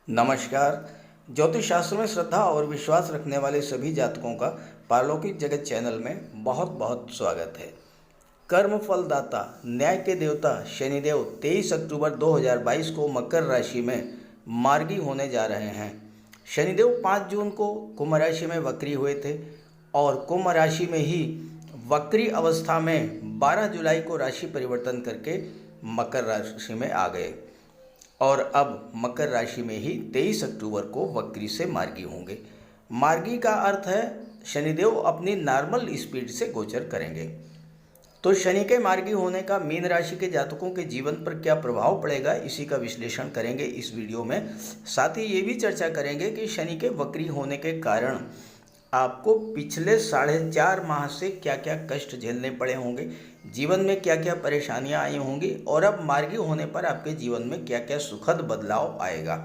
नमस्कार। ज्योतिष शास्त्र में श्रद्धा और विश्वास रखने वाले सभी जातकों का पारलौकिक जगत चैनल में बहुत बहुत स्वागत है। कर्म फलदाता न्याय के देवता शनिदेव 23 अक्टूबर 2022 को मकर राशि में मार्गी होने जा रहे हैं। शनिदेव 5 जून को कुंभ राशि में वक्री हुए थे और कुंभ राशि में ही वक्री अवस्था में 12 जुलाई को राशि परिवर्तन करके मकर राशि में आ गए और अब मकर राशि में ही 23 अक्टूबर को वक्री से मार्गी होंगे। मार्गी का अर्थ है शनिदेव अपनी नॉर्मल स्पीड से गोचर करेंगे। तो शनि के मार्गी होने का मीन राशि के जातकों के जीवन पर क्या प्रभाव पड़ेगा, इसी का विश्लेषण करेंगे इस वीडियो में। साथ ही ये भी चर्चा करेंगे कि शनि के वक्री होने के कारण आपको पिछले 4.5 माह से क्या क्या कष्ट झेलने पड़े होंगे, जीवन में क्या क्या परेशानियां आई होंगी और अब मार्गी होने पर आपके जीवन में क्या क्या सुखद बदलाव आएगा।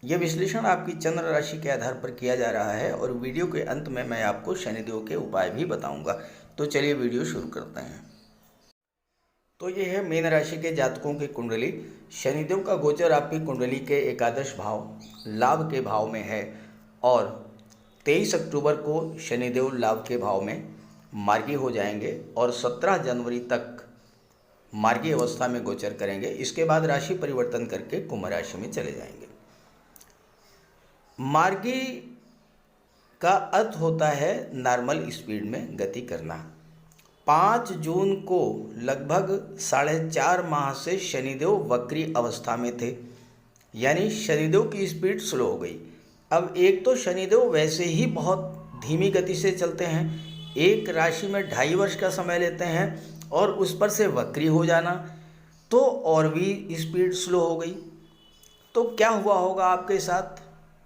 यह विश्लेषण आपकी चंद्र राशि के आधार पर किया जा रहा है और वीडियो के अंत में मैं आपको शनिदेव के उपाय भी बताऊंगा। तो चलिए वीडियो शुरू करते हैं। तो ये है मीन राशि के जातकों की कुंडली। शनिदेव का गोचर आपकी कुंडली के एकादश भाव लाभ के भाव में है और 23 अक्टूबर को शनिदेव लाभ के भाव में मार्गी हो जाएंगे और 17 जनवरी तक मार्गी अवस्था में गोचर करेंगे। इसके बाद राशि परिवर्तन करके कुंभ राशि में चले जाएंगे। मार्गी का अर्थ होता है नॉर्मल स्पीड में गति करना। 5 जून को लगभग 4.5 माह से शनिदेव वक्री अवस्था में थे, यानी शनिदेव की स्पीड स्लो हो गई। अब एक तो शनिदेव वैसे ही बहुत धीमी गति से चलते हैं, एक राशि में 2.5 वर्ष का समय लेते हैं और उस पर से वक्री हो जाना तो और भी स्पीड स्लो हो गई। तो क्या हुआ होगा आपके साथ,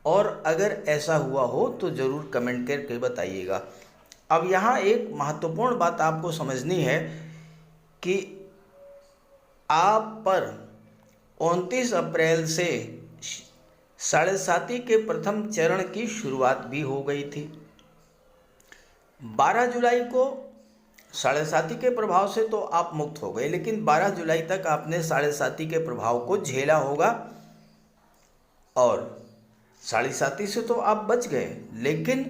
और अगर ऐसा हुआ हो तो ज़रूर कमेंट करके बताइएगा। अब यहाँ एक महत्वपूर्ण बात आपको समझनी है कि आप पर 29 अप्रैल से साढ़े साती के प्रथम चरण की शुरुआत भी हो गई थी। 12 जुलाई को साढ़े साती के प्रभाव से तो आप मुक्त हो गए, लेकिन 12 जुलाई तक आपने साढ़े साती के प्रभाव को झेला होगा और साढ़े साती से तो आप बच गए, लेकिन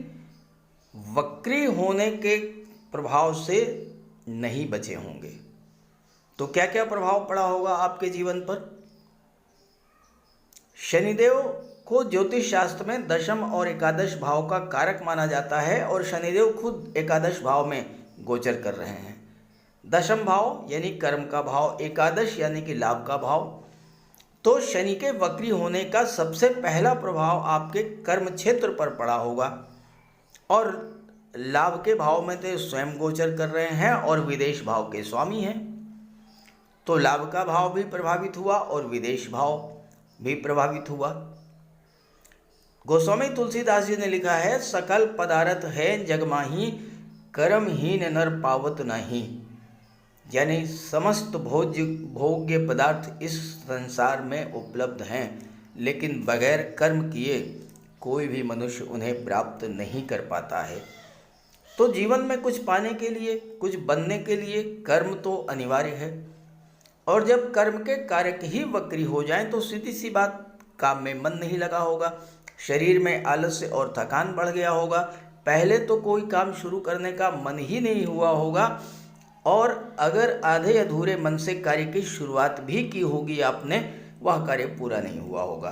वक्री होने के प्रभाव से नहीं बचे होंगे। तो क्या क्या प्रभाव पड़ा होगा आपके जीवन पर। शनिदेव को ज्योतिष शास्त्र में दशम और एकादश भाव का कारक माना जाता है और शनिदेव खुद एकादश भाव में गोचर कर रहे हैं। दशम भाव यानी कर्म का भाव, एकादश यानी कि लाभ का भाव। तो शनि के वक्री होने का सबसे पहला प्रभाव आपके कर्म क्षेत्र पर पड़ा होगा और लाभ के भाव में तो स्वयं गोचर कर रहे हैं और विदेश भाव के स्वामी हैं, तो लाभ का भाव भी प्रभावित हुआ और विदेश भाव भी प्रभावित हुआ। गोस्वामी तुलसीदास जी ने लिखा है, सकल पदार्थ है जगमाही, कर्महीन नर पावत नहीं। यानी समस्त भोग्य पदार्थ इस संसार में उपलब्ध हैं, लेकिन बगैर कर्म किए कोई भी मनुष्य उन्हें प्राप्त नहीं कर पाता है। तो जीवन में कुछ पाने के लिए, कुछ बनने के लिए कर्म तो अनिवार्य है और जब कर्म के कारक ही वक्री हो जाएं तो सीधी सी बात, काम में मन नहीं लगा होगा, शरीर में आलस्य और थकान बढ़ गया होगा, पहले तो कोई काम शुरू करने का मन ही नहीं हुआ होगा और अगर आधे अधूरे मन से कार्य की शुरुआत भी की होगी आपने, वह कार्य पूरा नहीं हुआ होगा।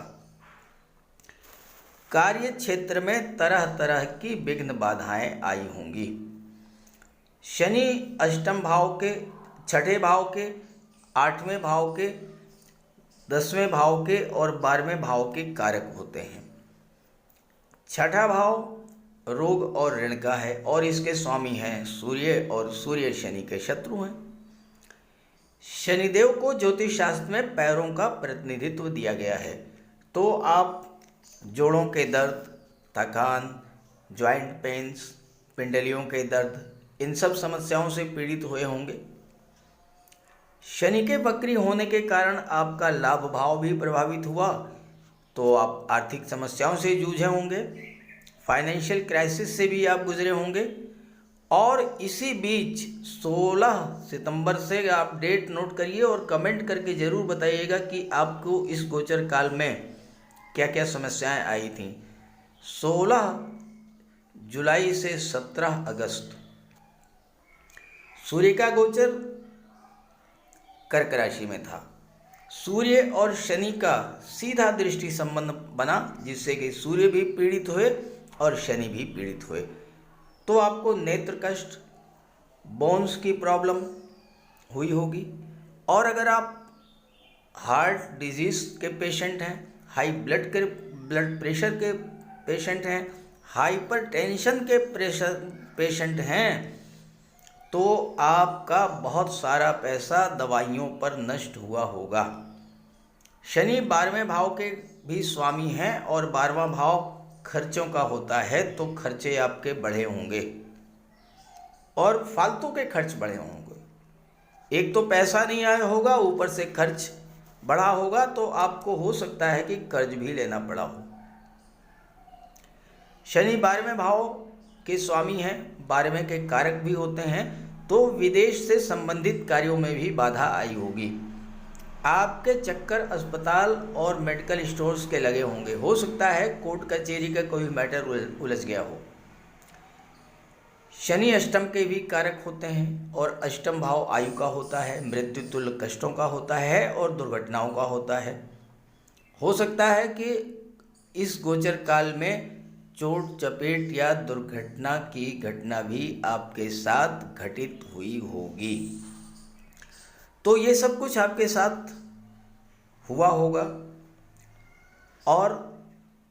कार्य क्षेत्र में तरह तरह की विघ्न बाधाएं आई होंगी। शनि अष्टम भाव के, छठे भाव के, 8वें भाव के, 10वें भाव के और 12वें भाव के कारक होते हैं। छठा भाव रोग और ऋण का है और इसके स्वामी हैं सूर्य और सूर्य शनि के शत्रु हैं। शनिदेव को ज्योतिष शास्त्र में पैरों का प्रतिनिधित्व दिया गया है, तो आप जोड़ों के दर्द, थकान, जॉइंट पेन्स, पिंडलियों के दर्द, इन सब समस्याओं से पीड़ित हुए होंगे। शनि के वक्री होने के कारण आपका लाभ भाव भी प्रभावित हुआ, तो आप आर्थिक समस्याओं से जूझे होंगे, फाइनेंशियल क्राइसिस से भी आप गुजरे होंगे और इसी बीच 16 सितंबर से आप डेट नोट करिए और कमेंट करके ज़रूर बताइएगा कि आपको इस गोचर काल में क्या क्या समस्याएं आई थीं। 16 जुलाई से 17 अगस्त सूर्य का गोचर कर्क राशि में था। सूर्य और शनि का सीधा दृष्टि संबंध बना, जिससे कि सूर्य भी पीड़ित हुए और शनि भी पीड़ित हुए। तो आपको नेत्र कष्ट, बोन्स की प्रॉब्लम हुई होगी। और अगर आप हार्ट डिजीज के पेशेंट हैं, हाई ब्लड प्रेशर के पेशेंट हैं, हाइपरटेंशन के पेशेंट हैं, तो आपका बहुत सारा पैसा दवाइयों पर नष्ट हुआ होगा। शनि 12वें भाव के भी स्वामी हैं और 12वां भाव खर्चों का होता है, तो खर्चे आपके बढ़े होंगे और फालतू के खर्च बढ़े होंगे। एक तो पैसा नहीं आया होगा, ऊपर से खर्च बढ़ा होगा, तो आपको हो सकता है कि कर्ज भी लेना पड़ा हो। शनि 12वें भाव के स्वामी हैं, 12वें के कारक भी होते हैं, तो विदेश से संबंधित कार्यों में भी बाधा आई होगी। आपके चक्कर अस्पताल और मेडिकल स्टोर्स के लगे होंगे। हो सकता है कोर्ट कचहरी का कोई मैटर उलझ गया हो। शनि अष्टम के भी कारक होते हैं और अष्टम भाव आयु का होता है, मृत्यु तुल्य कष्टों का होता है और दुर्घटनाओं का होता है। हो सकता है कि इस गोचर काल में चोट चपेट या दुर्घटना की घटना भी आपके साथ घटित हुई होगी। तो ये सब कुछ आपके साथ हुआ होगा और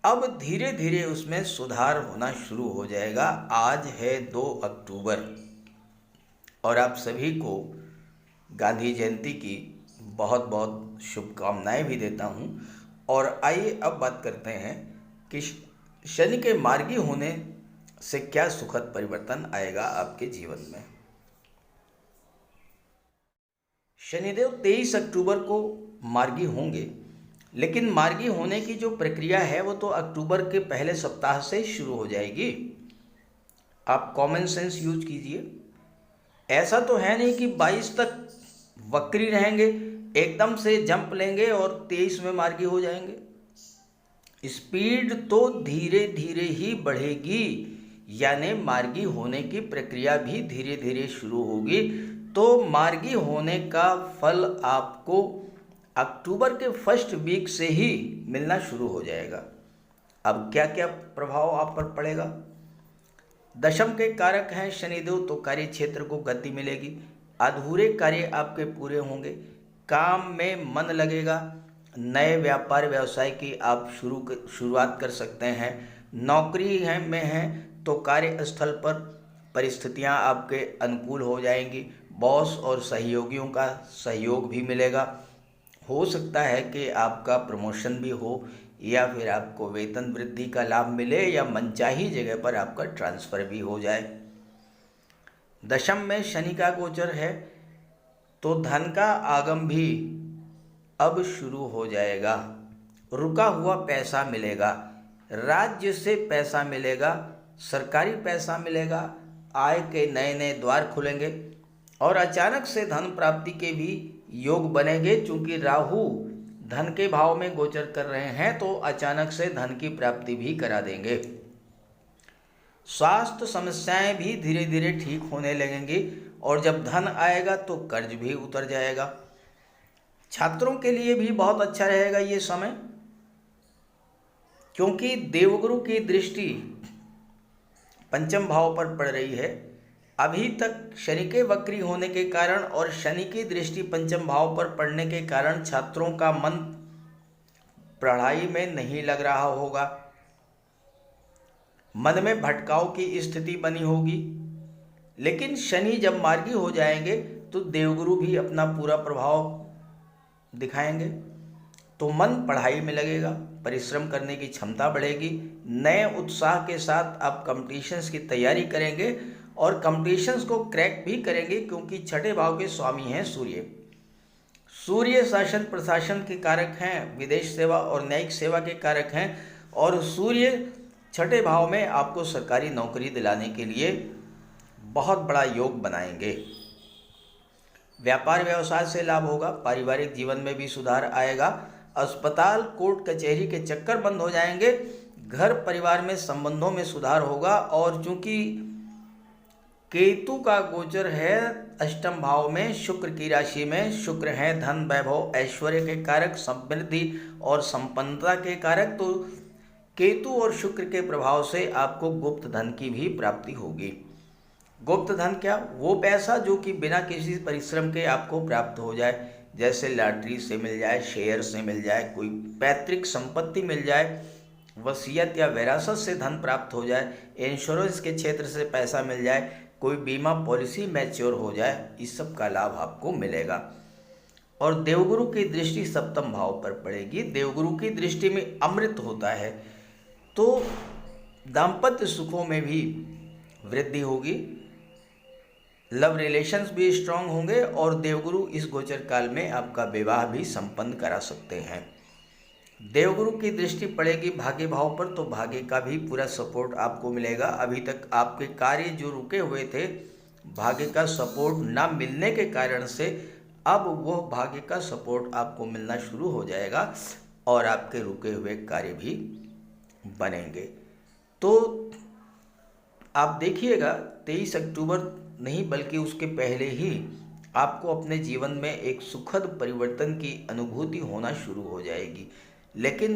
अब धीरे धीरे उसमें सुधार होना शुरू हो जाएगा। आज है 2 अक्टूबर और आप सभी को गांधी जयंती की बहुत बहुत शुभकामनाएं भी देता हूं। और आइए अब बात करते हैं कि शनि के मार्गी होने से क्या सुखद परिवर्तन आएगा आपके जीवन में। शनिदेव 23 अक्टूबर को मार्गी होंगे, लेकिन मार्गी होने की जो प्रक्रिया है वो तो अक्टूबर के पहले सप्ताह से शुरू हो जाएगी। आप कॉमन सेंस यूज कीजिए। ऐसा तो है नहीं कि 22 तक वक्री रहेंगे, एकदम से जंप लेंगे और 23 में मार्गी हो जाएंगे। स्पीड तो धीरे धीरे ही बढ़ेगी, यानी मार्गी होने की प्रक्रिया भी धीरे धीरे शुरू होगी। तो मार्गी होने का फल आपको अक्टूबर के फर्स्ट वीक से ही मिलना शुरू हो जाएगा। अब क्या क्या प्रभाव आप पर पड़ेगा। दशम के कारक हैं शनिदेव, तो कार्य क्षेत्र को गति मिलेगी, अधूरे कार्य आपके पूरे होंगे, काम में मन लगेगा, नए व्यापार व्यवसाय की आप शुरुआत कर सकते हैं। नौकरी में हैं तो कार्यस्थल पर परिस्थितियां आपके अनुकूल हो जाएंगी, बॉस और सहयोगियों का सहयोग भी मिलेगा। हो सकता है कि आपका प्रमोशन भी हो या फिर आपको वेतन वृद्धि का लाभ मिले या मनचाही जगह पर आपका ट्रांसफ़र भी हो जाए। दशम में शनि का गोचर है तो धन का आगम भी अब शुरू हो जाएगा। रुका हुआ पैसा मिलेगा, राज्य से पैसा मिलेगा, सरकारी पैसा मिलेगा, आय के नए नए द्वार खुलेंगे और अचानक से धन प्राप्ति के भी योग बनेंगे। चूंकि राहु धन के भाव में गोचर कर रहे हैं तो अचानक से धन की प्राप्ति भी करा देंगे। स्वास्थ्य समस्याएं भी धीरे धीरे ठीक होने लगेंगी और जब धन आएगा तो कर्ज भी उतर जाएगा। छात्रों के लिए भी बहुत अच्छा रहेगा ये समय, क्योंकि देवगुरु की दृष्टि पंचम भाव पर पड़ रही है। अभी तक शनि के वक्री होने के कारण और शनि की दृष्टि पंचम भाव पर पड़ने के कारण छात्रों का मन पढ़ाई में नहीं लग रहा होगा, मन में भटकाव की स्थिति बनी होगी। लेकिन शनि जब मार्गी हो जाएंगे तो देवगुरु भी अपना पूरा प्रभाव दिखाएंगे, तो मन पढ़ाई में लगेगा, परिश्रम करने की क्षमता बढ़ेगी, नए उत्साह के साथ आप कॉम्पिटिशन्स की तैयारी करेंगे और कॉम्पिटिशन्स को क्रैक भी करेंगे, क्योंकि छठे भाव के स्वामी हैं सूर्य। सूर्य शासन प्रशासन के कारक हैं, विदेश सेवा और न्यायिक सेवा के कारक हैं और सूर्य छठे भाव में आपको सरकारी नौकरी दिलाने के लिए बहुत बड़ा योग बनाएंगे। व्यापार व्यवसाय से लाभ होगा, पारिवारिक जीवन में भी सुधार आएगा, अस्पताल कोर्ट कचहरी के चक्कर बंद हो जाएंगे। घर परिवार में संबंधों में सुधार होगा। और चूंकि केतु का गोचर है अष्टम भाव में, शुक्र की राशि में, शुक्र है धन वैभव ऐश्वर्य के कारक, समृद्धि और संपन्नता के कारक, तो केतु और शुक्र के प्रभाव से आपको गुप्त धन की भी प्राप्ति होगी। गुप्त धन क्या? वो पैसा जो कि बिना किसी परिश्रम के आपको प्राप्त हो जाए, जैसे लॉटरी से मिल जाए, शेयर से मिल जाए, कोई पैतृक संपत्ति मिल जाए, वसीयत या विरासत से धन प्राप्त हो जाए, इंश्योरेंस के क्षेत्र से पैसा मिल जाए, कोई बीमा पॉलिसी मैच्योर हो जाए, इस सब का लाभ आपको मिलेगा। और देवगुरु की दृष्टि सप्तम भाव पर पड़ेगी। देवगुरु की दृष्टि में अमृत होता है, तो दाम्पत्य सुखों में भी वृद्धि होगी, लव रिलेशंस भी स्ट्रांग होंगे और देवगुरु इस गोचर काल में आपका विवाह भी संपन्न करा सकते हैं। देवगुरु की दृष्टि पड़ेगी भाग्य भाव पर, तो भाग्य का भी पूरा सपोर्ट आपको मिलेगा। अभी तक आपके कार्य जो रुके हुए थे, भाग्य का सपोर्ट ना मिलने के कारण से अब वो भाग्य का सपोर्ट आपको मिलना शुरू हो जाएगा और आपके रुके हुए कार्य भी बनेंगे। तो आप देखिएगा 23 अक्टूबर नहीं बल्कि उसके पहले ही आपको अपने जीवन में एक सुखद परिवर्तन की अनुभूति होना शुरू हो जाएगी। लेकिन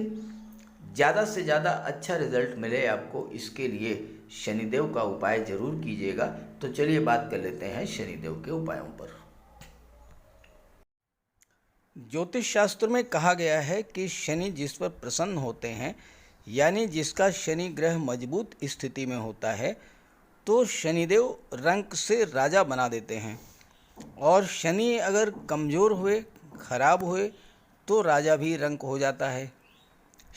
ज़्यादा से ज़्यादा अच्छा रिजल्ट मिले आपको, इसके लिए शनिदेव का उपाय जरूर कीजिएगा। तो चलिए बात कर लेते हैं शनिदेव के उपायों पर। ज्योतिष शास्त्र में कहा गया है कि शनि जिस पर प्रसन्न होते हैं, यानी जिसका शनि ग्रह मजबूत स्थिति में होता है, तो शनिदेव रंक से राजा बना देते हैं। और शनि अगर कमज़ोर हुए, खराब हुए, तो राजा भी रंक हो जाता है।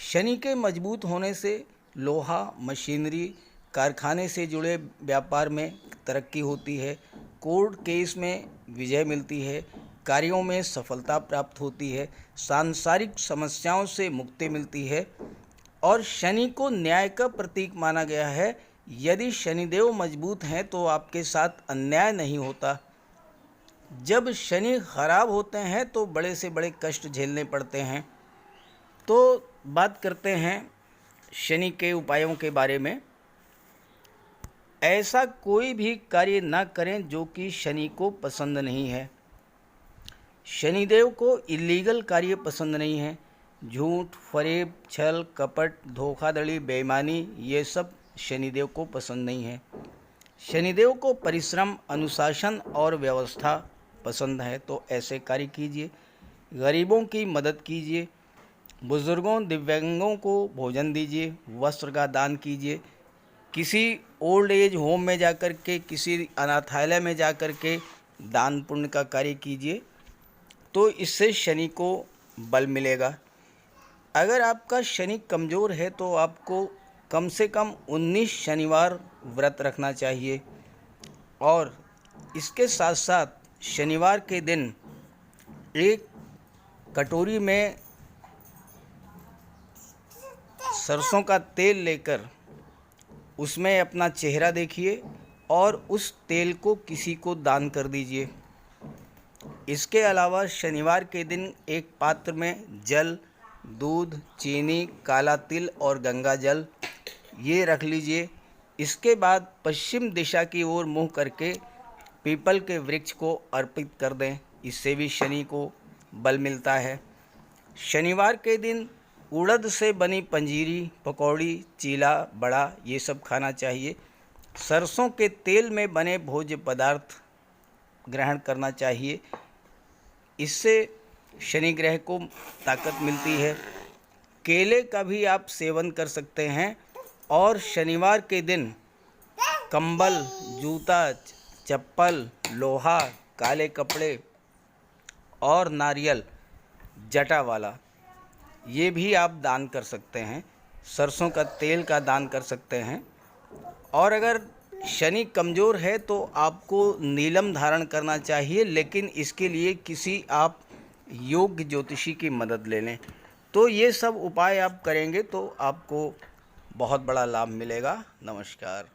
शनि के मजबूत होने से लोहा, मशीनरी, कारखाने से जुड़े व्यापार में तरक्की होती है, कोर्ट केस में विजय मिलती है, कार्यों में सफलता प्राप्त होती है, सांसारिक समस्याओं से मुक्ति मिलती है। और शनि को न्याय का प्रतीक माना गया है। यदि शनिदेव मजबूत हैं तो आपके साथ अन्याय नहीं होता। जब शनि खराब होते हैं तो बड़े से बड़े कष्ट झेलने पड़ते हैं। तो बात करते हैं शनि के उपायों के बारे में। ऐसा कोई भी कार्य ना करें जो कि शनि को पसंद नहीं है। शनिदेव को इलीगल कार्य पसंद नहीं है। झूठ, फरेब, छल, कपट, धोखाधड़ी, बेईमानी, ये सब शनिदेव को पसंद नहीं है। शनिदेव को परिश्रम, अनुशासन और व्यवस्था पसंद है, तो ऐसे कार्य कीजिए। गरीबों की मदद कीजिए, बुजुर्गों, दिव्यांगों को भोजन दीजिए, वस्त्र का दान कीजिए, किसी ओल्ड एज होम में जाकर के, किसी अनाथालय में जाकर के दान पुण्य का कार्य कीजिए, तो इससे शनि को बल मिलेगा। अगर आपका शनि कमज़ोर है तो आपको कम से कम 19 शनिवार व्रत रखना चाहिए। और इसके साथ साथ शनिवार के दिन एक कटोरी में सरसों का तेल लेकर उसमें अपना चेहरा देखिए और उस तेल को किसी को दान कर दीजिए। इसके अलावा शनिवार के दिन एक पात्र में जल, दूध, चीनी, काला तिल और गंगा जल ये रख लीजिए। इसके बाद पश्चिम दिशा की ओर मुँह करके पीपल के वृक्ष को अर्पित कर दें। इससे भी शनि को बल मिलता है। शनिवार के दिन उड़द से बनी पंजीरी, पकौड़ी, चीला, बड़ा ये सब खाना चाहिए। सरसों के तेल में बने भोज्य पदार्थ ग्रहण करना चाहिए। इससे शनि ग्रह को ताकत मिलती है। केले का भी आप सेवन कर सकते हैं। और शनिवार के दिन कंबल, जूता, चप्पल, लोहा, काले कपड़े और नारियल जटा वाला ये भी आप दान कर सकते हैं। सरसों का तेल का दान कर सकते हैं। और अगर शनि कमज़ोर है तो आपको नीलम धारण करना चाहिए, लेकिन इसके लिए किसी आप योग्य ज्योतिषी की मदद ले लें। तो ये सब उपाय आप करेंगे तो आपको बहुत बड़ा लाभ मिलेगा। नमस्कार।